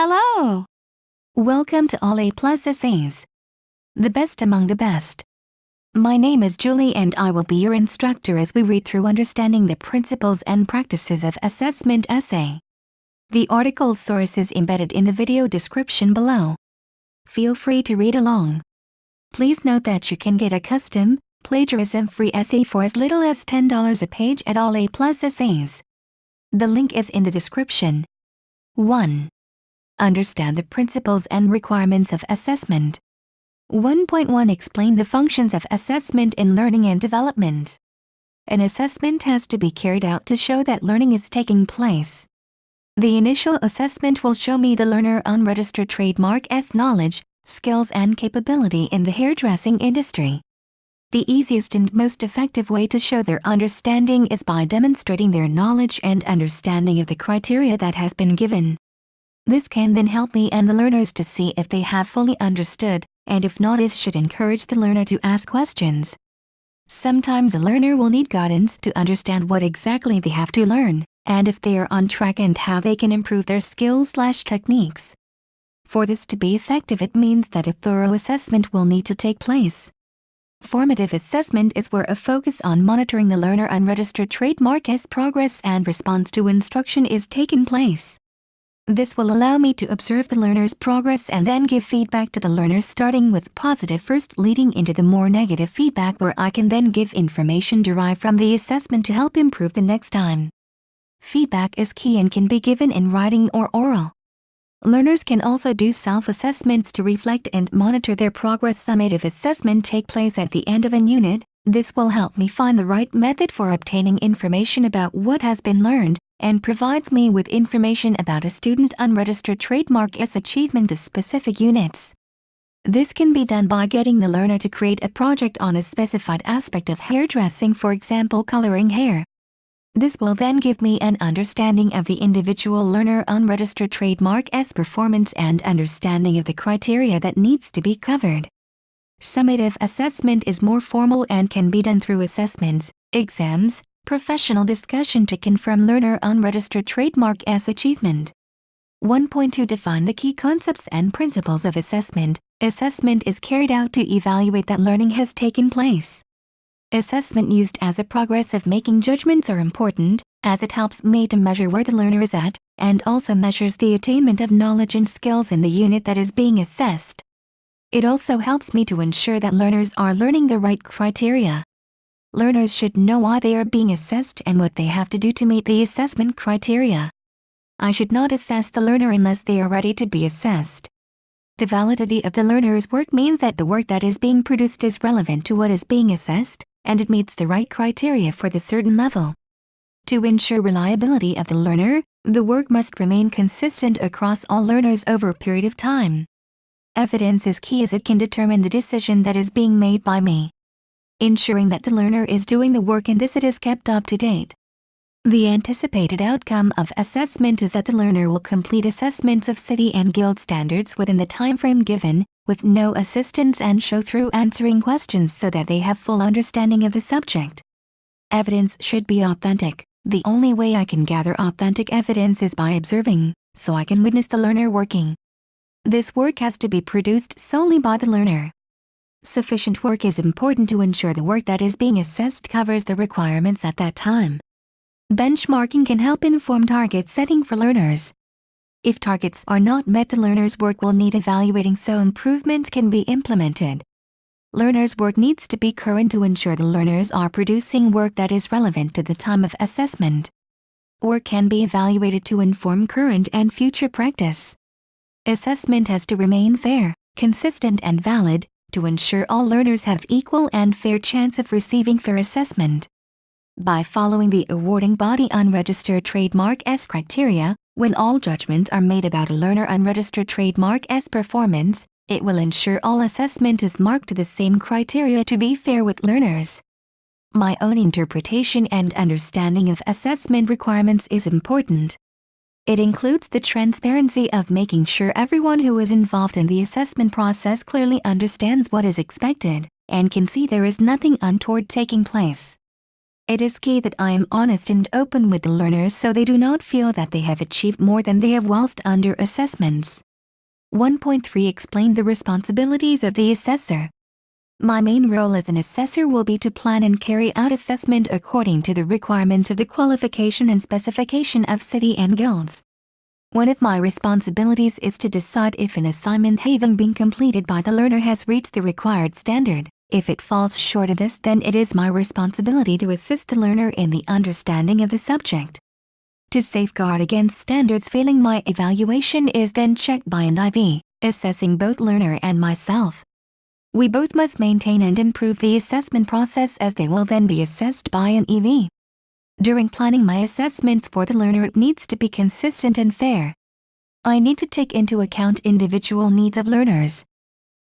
Hello! Welcome to All A+ Essays, the best among the best. My name is Julie and I will be your instructor as we read through understanding the principles and practices of assessment essay. The article source is embedded in the video description below. Feel free to read along. Please note that you can get a custom, plagiarism-free essay for as little as $10 a page at All A+ Essays. The link is in the description. 1. Understand the principles and requirements of assessment. 1.1 Explain the functions of assessment in learning and development. An assessment has to be carried out to show that learning is taking place. The initial assessment will show me the learner unregistered trademark's knowledge, skills and capability in the hairdressing industry. The easiest and most effective way to show their understanding is by demonstrating their knowledge and understanding of the criteria that has been given. This can then help me and the learners to see if they have fully understood, and if not, it should encourage the learner to ask questions. Sometimes a learner will need guidance to understand what exactly they have to learn, and if they are on track and how they can improve their skills/techniques. For this to be effective, it means that a thorough assessment will need to take place. Formative assessment is where a focus on monitoring the learner unregistered trademark's progress and response to instruction is taken place. This will allow me to observe the learner's progress and then give feedback to the learner, starting with positive first, leading into the more negative feedback, where I can then give information derived from the assessment to help improve the next time. Feedback is key and can be given in writing or oral. Learners can also do self-assessments to reflect and monitor their progress. Summative assessment take place at the end of an unit. This will help me find the right method for obtaining information about what has been learned, and provides me with information about a student unregistered trademark's achievement of specific units. This can be done by getting the learner to create a project on a specified aspect of hairdressing, for example coloring hair. This will then give me an understanding of the individual learner unregistered trademark's performance and understanding of the criteria that needs to be covered. Summative assessment is more formal and can be done through assessments, exams, professional discussion to confirm learner unregistered trademark's achievement. 1.2 Define the key concepts and principles of assessment. Assessment is carried out to evaluate that learning has taken place. Assessment used as a progress of making judgments are important, as it helps me to measure where the learner is at, and also measures the attainment of knowledge and skills in the unit that is being assessed. It also helps me to ensure that learners are learning the right criteria. Learners should know why they are being assessed and what they have to do to meet the assessment criteria. I should not assess the learner unless they are ready to be assessed. The validity of the learner's work means that the work that is being produced is relevant to what is being assessed, and it meets the right criteria for the certain level. To ensure reliability of the learner, the work must remain consistent across all learners over a period of time. Evidence is key, as it can determine the decision that is being made by me. Ensuring that the learner is doing the work and it is kept up to date. The anticipated outcome of assessment is that the learner will complete assessments of city and guild standards within the time frame given, with no assistance, and show through answering questions so that they have full understanding of the subject. Evidence should be authentic. The only way I can gather authentic evidence is by observing, so I can witness the learner working. This work has to be produced solely by the learner. Sufficient work is important to ensure the work that is being assessed covers the requirements at that time. Benchmarking can help inform target setting for learners. If targets are not met, the learner's work will need evaluating so improvement can be implemented. Learner's work needs to be current to ensure the learners are producing work that is relevant to the time of assessment. Work can be evaluated to inform current and future practice. Assessment has to remain fair, consistent and valid, to ensure all learners have equal and fair chance of receiving fair assessment. By following the awarding body unregistered trademark's criteria, when all judgments are made about a learner unregistered trademark's performance, it will ensure all assessment is marked to the same criteria to be fair with learners. My own interpretation and understanding of assessment requirements is important. It includes the transparency of making sure everyone who is involved in the assessment process clearly understands what is expected, and can see there is nothing untoward taking place. It is key that I am honest and open with the learners so they do not feel that they have achieved more than they have whilst under assessments. 1.3 Explain the responsibilities of the assessor. My main role as an assessor will be to plan and carry out assessment according to the requirements of the qualification and specification of city and guilds. One of my responsibilities is to decide if an assignment having been completed by the learner has reached the required standard. If it falls short of this, then it is my responsibility to assist the learner in the understanding of the subject. To safeguard against standards failing, my evaluation is then checked by an IV, assessing both learner and myself. We both must maintain and improve the assessment process, as they will then be assessed by an EV. During planning my assessments for the learner, it needs to be consistent and fair. I need to take into account individual needs of learners.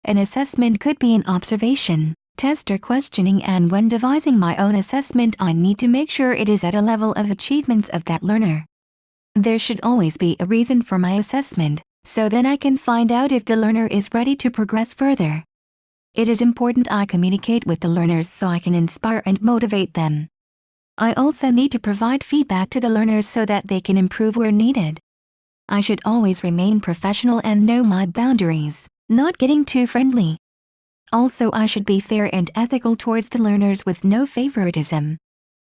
An assessment could be an observation, test or questioning, and when devising my own assessment I need to make sure it is at a level of achievements of that learner. There should always be a reason for my assessment, so then I can find out if the learner is ready to progress further. It is important I communicate with the learners so I can inspire and motivate them. I also need to provide feedback to the learners so that they can improve where needed. I should always remain professional and know my boundaries, not getting too friendly. Also, I should be fair and ethical towards the learners with no favoritism.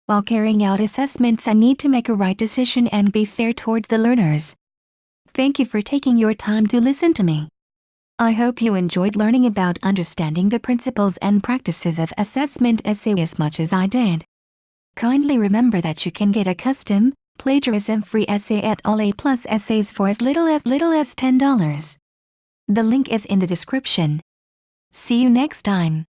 While carrying out assessments, I need to make a right decision and be fair towards the learners. Thank you for taking your time to listen to me. I hope you enjoyed learning about understanding the principles and practices of assessment essay as much as I did. Kindly remember that you can get a custom, plagiarism-free essay at All A+ Essays for as little as $10. The link is in the description. See you next time.